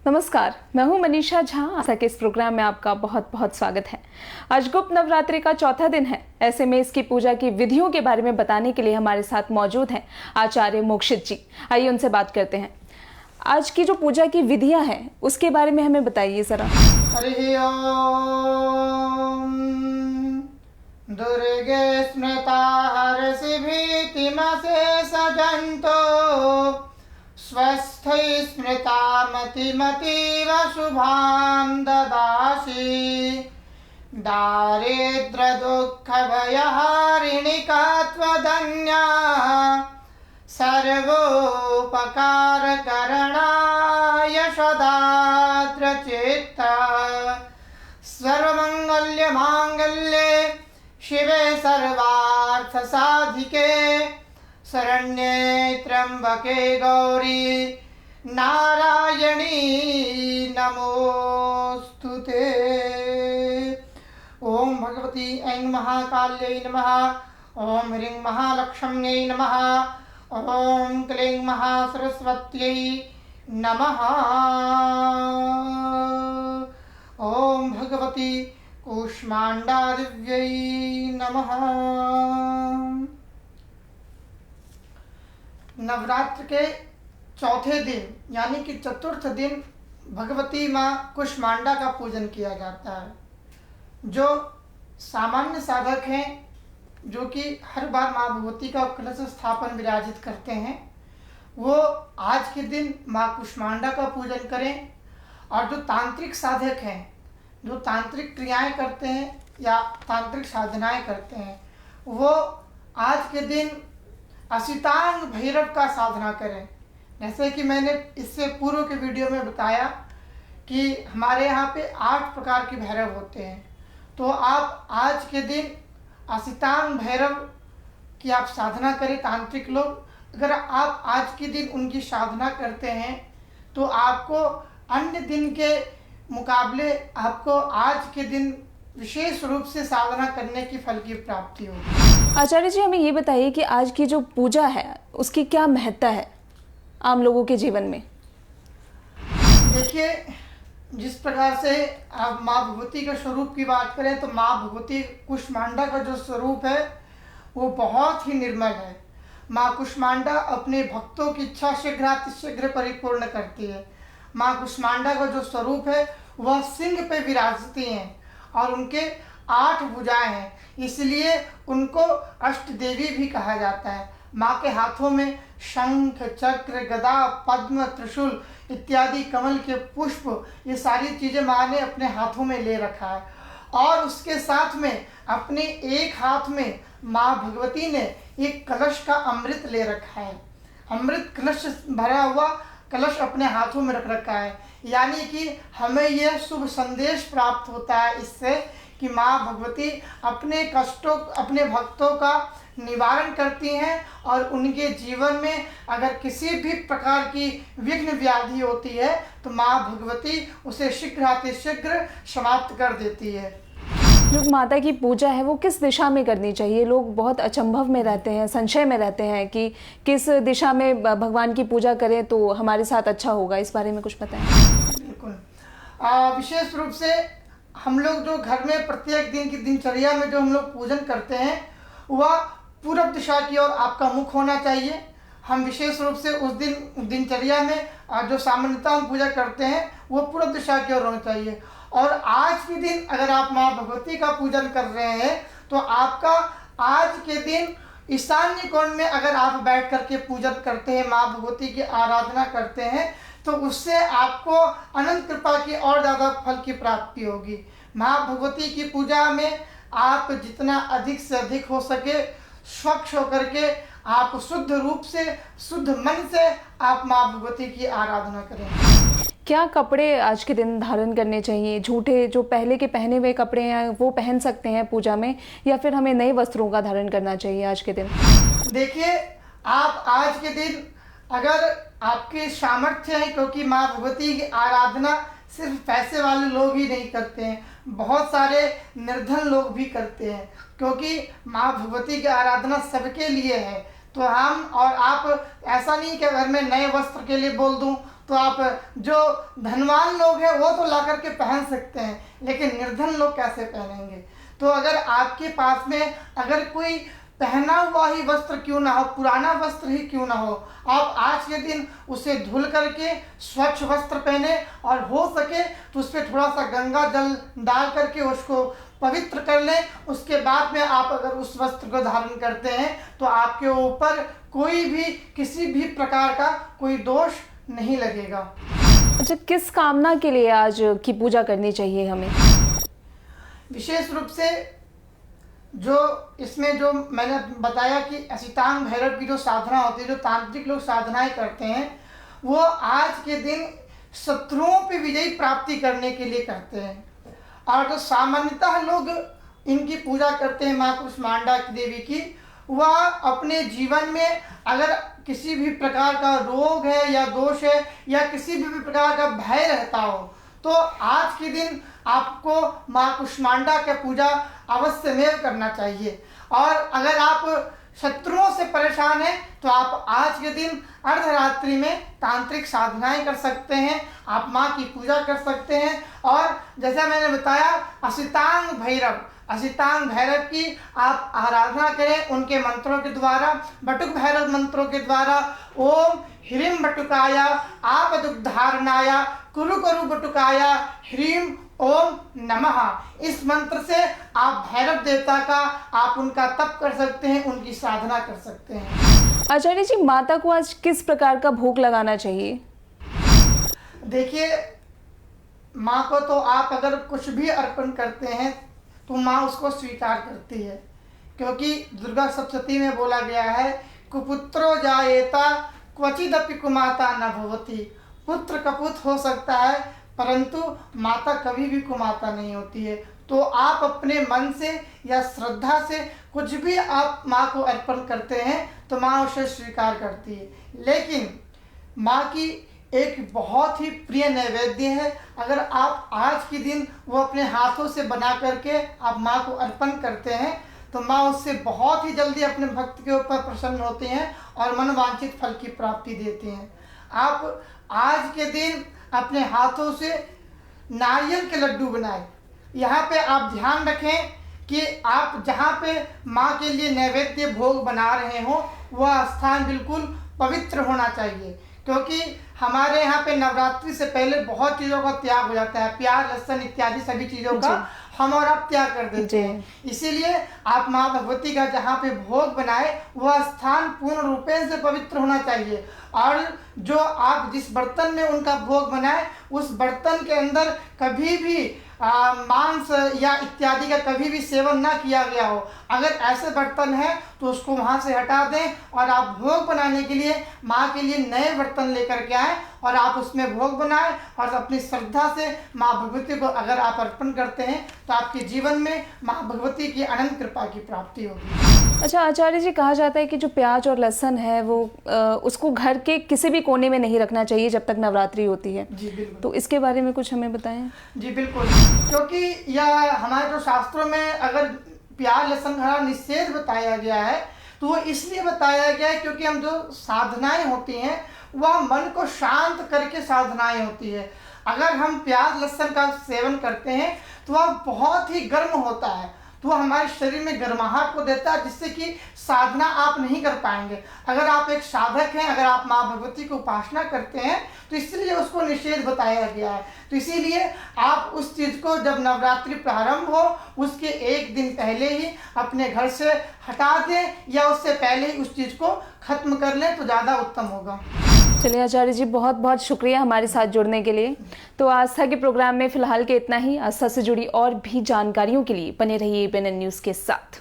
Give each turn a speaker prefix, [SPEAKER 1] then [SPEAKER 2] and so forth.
[SPEAKER 1] नमस्कार, मैं हूं मनीषा झा। आशा के इस प्रोग्राम में आपका बहुत बहुत स्वागत है। आज गुप्त नवरात्रि का चौथा दिन है। ऐसे में इसकी पूजा की विधियों के बारे में बताने के लिए हमारे साथ मौजूद हैं आचार्य मोक्षित जी। आइए उनसे बात करते हैं। आज की जो पूजा की विधियां हैं उसके बारे में हमें बताइए जरा।
[SPEAKER 2] हरि ओम दुर्गे स्मृता हरसि भीतिमशेषजन्तो स्वस्थै स्मृता मतिमतीव शुभां ददासि दारिद्र्यदुःखभयहारिणिका त्वदन्या सर्वोपकारकरणाय सदाद्रचित्ता सर्वमङ्गल्यमाङ्गल्ये शिवे सर्वार्थसाधिके शरण्ये त्र्यम्बके गौरी नारायणी नमोस्तुते। ओम भगवती ऐं महाकाल्यै नमः। ओम ह्रीं महालक्ष्म्यै नमः। ओम क्लीं महासरस्वत्यै नमः। ओम भगवती कूष्माण्डादिव्यै नमः। नवरात्र के चौथे दिन यानी कि चतुर्थ दिन भगवती माँ कूष्मांडा का पूजन किया जाता है। जो सामान्य साधक हैं, जो कि हर बार माँ भगवती का कलश स्थापन विराजित करते हैं, वो आज के दिन माँ कूष्मांडा का पूजन करें। और जो तांत्रिक साधक हैं, जो तांत्रिक क्रियाएं करते हैं या तांत्रिक साधनाएं करते हैं, वो आज के दिन असितांग भैरव का साधना करें। जैसे कि मैंने इससे पूर्व के वीडियो में बताया कि हमारे यहाँ पे 8 प्रकार के भैरव होते हैं। तो आप आज के दिन असितांग भैरव की आप साधना करें। तांत्रिक लोग, अगर आप आज के दिन उनकी साधना करते हैं तो आपको अन्य दिन के मुकाबले आपको आज के दिन विशेष रूप से साधना करने की फल की प्राप्ति होगी।
[SPEAKER 1] आचार्य जी, हमें ये बताइए कि आज की जो पूजा है उसकी क्या महत्ता है आम लोगों के जीवन में।
[SPEAKER 2] देखिए, जिस प्रकार से आप माँ भगवती के स्वरूप की बात करें तो माँ भगवती कूष्मांडा का जो स्वरूप है वो बहुत ही निर्मल है। माँ कूष्मांडा अपने भक्तों की इच्छा शीघ्र परिपूर्ण करती है। माँ कूष्मांडा का जो स्वरूप है वह सिंह पे विराजती हैं और उनके 8 भुजाएं हैं, इसलिए उनको अष्ट देवी भी कहा जाता है। माँ के हाथों में शंख, चक्र, गदा, पद्म, त्रिशूल इत्यादि कमल के पुष्प, ये सारी चीज़ें माँ ने अपने हाथों में ले रखा है। और उसके साथ में अपने एक हाथ में माँ भगवती ने एक कलश का अमृत ले रखा है। अमृत कलश भरा हुआ कलश अपने हाथों में रख रखा है। यानी कि हमें यह शुभ संदेश प्राप्त होता है इससे कि माँ भगवती अपने कष्टों, अपने भक्तों का निवारण करती हैं और उनके जीवन में अगर किसी भी प्रकार की विघ्न व्याधि होती है तो माँ भगवती उसे शीघ्र समाप्त कर देती है।
[SPEAKER 1] जो माता की पूजा है वो किस दिशा में करनी चाहिए? लोग बहुत अचंभव में रहते हैं, संशय में रहते हैं कि किस दिशा में भगवान की पूजा करें तो हमारे साथ अच्छा होगा। इस बारे में कुछ बताएं।
[SPEAKER 2] बिल्कुल। विशेष रूप से हम लोग जो घर में प्रत्येक दिन की दिनचर्या में जो हम लोग पूजन करते हैं वह पूरब दिशा की ओर आपका मुख होना चाहिए। हम विशेष रूप से उस दिन दिनचर्या में जो सामान्यतः हम पूजा करते हैं वो पूरब दिशा की ओर होना चाहिए। और आज के दिन अगर आप माँ भगवती का पूजन कर रहे हैं तो आपका आज के दिन ईशान्य कोण में अगर आप बैठ करके पूजन करते हैं, माँ भगवती की आराधना करते हैं, तो उससे आपको अनंत कृपा की और ज़्यादा फल की प्राप्ति होगी। माँ भगवती की पूजा में आप जितना अधिक से अधिक हो सके स्वच्छ होकर के आप शुद्ध रूप से, शुद्ध मन से आप माँ भगवती की आराधना करें।
[SPEAKER 1] क्या कपड़े आज के दिन धारण करने चाहिए? झूठे जो पहले के पहने हुए कपड़े हैं वो पहन सकते हैं पूजा में, या फिर हमें नए वस्त्रों का धारण करना चाहिए आज के दिन?
[SPEAKER 2] देखिए, आप आज के दिन अगर आपके सामर्थ्य है, क्योंकि माँ भगवती की आराधना सिर्फ पैसे वाले लोग ही नहीं करते हैं, बहुत सारे निर्धन लोग भी करते हैं, क्योंकि माँ भगवती की आराधना सबके लिए है। तो हम और आप ऐसा नहीं कि अगर मैं नए वस्त्र के लिए बोल दूं तो आप जो धनवान लोग हैं वो तो ला करके पहन सकते हैं, लेकिन निर्धन लोग कैसे पहनेंगे। तो अगर आपके पास में अगर कोई पहना हुआ ही वस्त्र क्यों ना हो, पुराना वस्त्र ही क्यों ना हो, आप आज के दिन उसे धुल करके स्वच्छ वस्त्र पहने और हो सके तो उस पर थोड़ा सा गंगा जल डाल करके उसको पवित्र कर लें। उसके बाद में आप अगर उस वस्त्र को धारण करते हैं तो आपके ऊपर कोई भी किसी भी प्रकार का कोई दोष नहीं लगेगा।
[SPEAKER 1] अच्छा, किस कामना के लिए आज की पूजा करनी चाहिए हमें?
[SPEAKER 2] विशेष रूप से जो इसमें जो मैंने बताया कि असितांग भैरव की जो साधना होती है, जो तांत्रिक लोग साधनाएं करते हैं, वो आज के दिन शत्रुओं पे विजय प्राप्ति करने के लिए करते हैं। और जो सामान्यतः लोग इनकी पूजा करते हैं माँ कुष्मांडा देवी की, वह अपने जीवन में अगर किसी भी प्रकार का रोग है या दोष है या किसी भी प्रकार का भय रहता हो, तो आज के दिन आपको माँ कुष्मांडा की पूजा अवश्य में करना चाहिए। और अगर आप शत्रुओं से परेशान हैं तो आप आज के दिन अर्धरात्रि में तांत्रिक साधनाएं कर सकते हैं, आप माँ की पूजा कर सकते हैं। और जैसा मैंने बताया असितांग भैरव की आप आराधना करें उनके मंत्रों के द्वारा, बटुक भैरव मंत्रों के द्वारा। ओम ह्रीं बटुकाया आपदुद्धारणाया कुरु कुरु बटुकाया ह्रीं ओम नमः। इस मंत्र से आप भैरव देवता का आप उनका तप कर सकते हैं, उनकी साधना कर सकते हैं।
[SPEAKER 1] आचार्य जी, माता को आज किस प्रकार का भोग लगाना चाहिए?
[SPEAKER 2] देखिए, माँ को तो आप अगर कुछ भी अर्पण करते हैं तो माँ उसको स्वीकार करती है, क्योंकि दुर्गा सप्तशती में बोला गया है कुपुत्रो जायेता क्वचिदपि कुमाता न भवति। पुत्र कपुत हो सकता है परंतु माता कभी भी कुमाता नहीं होती है। तो आप अपने मन से या श्रद्धा से कुछ भी आप माँ को अर्पण करते हैं तो माँ उसे स्वीकार करती है। लेकिन माँ की एक बहुत ही प्रिय नैवेद्य है, अगर आप आज के दिन वो अपने हाथों से बना करके आप माँ को अर्पण करते हैं तो माँ उससे बहुत ही जल्दी अपने भक्त के ऊपर प्रसन्न होती हैं और मनवांछित फल की प्राप्ति देती हैं। आप आज के दिन अपने हाथों से नारियल के लड्डू बनाएं। यहाँ पे आप ध्यान रखें कि आप जहाँ पे माँ के लिए नैवेद्य भोग बना रहे हो वह स्थान बिल्कुल पवित्र होना चाहिए, क्योंकि हमारे यहाँ पे नवरात्रि से पहले बहुत चीज़ों का त्याग हो जाता है, प्याज लहसुन इत्यादि सभी चीज़ों का हम और आप त्याग कर देते हैं। इसीलिए आप माँ भगवती का जहाँ पे भोग बनाए वह स्थान पूर्ण रूपेण से पवित्र होना चाहिए। और जो आप जिस बर्तन में उनका भोग बनाए उस बर्तन के अंदर कभी भी मांस या इत्यादि का कभी भी सेवन ना किया गया हो। अगर ऐसे बर्तन है तो उसको वहाँ से हटा दें और आप भोग बनाने के लिए माँ के लिए नए बर्तन लेकर के आएँ और आप उसमें भोग बनाएं और अपनी श्रद्धा से माँ भगवती को अगर आप अर्पण करते हैं तो आपके जीवन में माँ भगवती की अनंत कृपा की प्राप्ति होगी।
[SPEAKER 1] अच्छा आचार्य जी, कहा जाता है कि जो प्याज और लहसुन है वो उसको घर के किसी भी कोने में नहीं रखना चाहिए जब तक नवरात्रि होती है।
[SPEAKER 2] जी बिल्कुल।
[SPEAKER 1] तो इसके बारे में कुछ हमें बताएं।
[SPEAKER 2] जी बिल्कुल, क्योंकि यह हमारे जो शास्त्रों में अगर प्याज लहसुन खाना निषेध बताया गया है तो वो इसलिए बताया गया है क्योंकि हम जो साधनाएं होती हैं वह मन को शांत करके साधनाएं होती है। अगर हम प्याज लहसुन का सेवन करते हैं तो वह बहुत ही गर्म होता है, तो वह हमारे शरीर में गर्माहट को देता है जिससे कि साधना आप नहीं कर पाएंगे। अगर आप एक साधक हैं, अगर आप माँ भगवती की उपासना करते हैं तो इसलिए उसको निषेध बताया गया है। तो इसीलिए आप उस चीज़ को जब नवरात्रि प्रारंभ हो उसके एक दिन पहले ही अपने घर से हटा दें या उससे पहले ही उस चीज़ को खत्म कर लें तो ज़्यादा उत्तम होगा।
[SPEAKER 1] चलिए आचार्य जी, बहुत बहुत शुक्रिया हमारे साथ जुड़ने के लिए। तो आस्था के प्रोग्राम में फिलहाल के इतना ही। आस्था से जुड़ी और भी जानकारियों के लिए बने रहिए एबीएन न्यूज़ के साथ।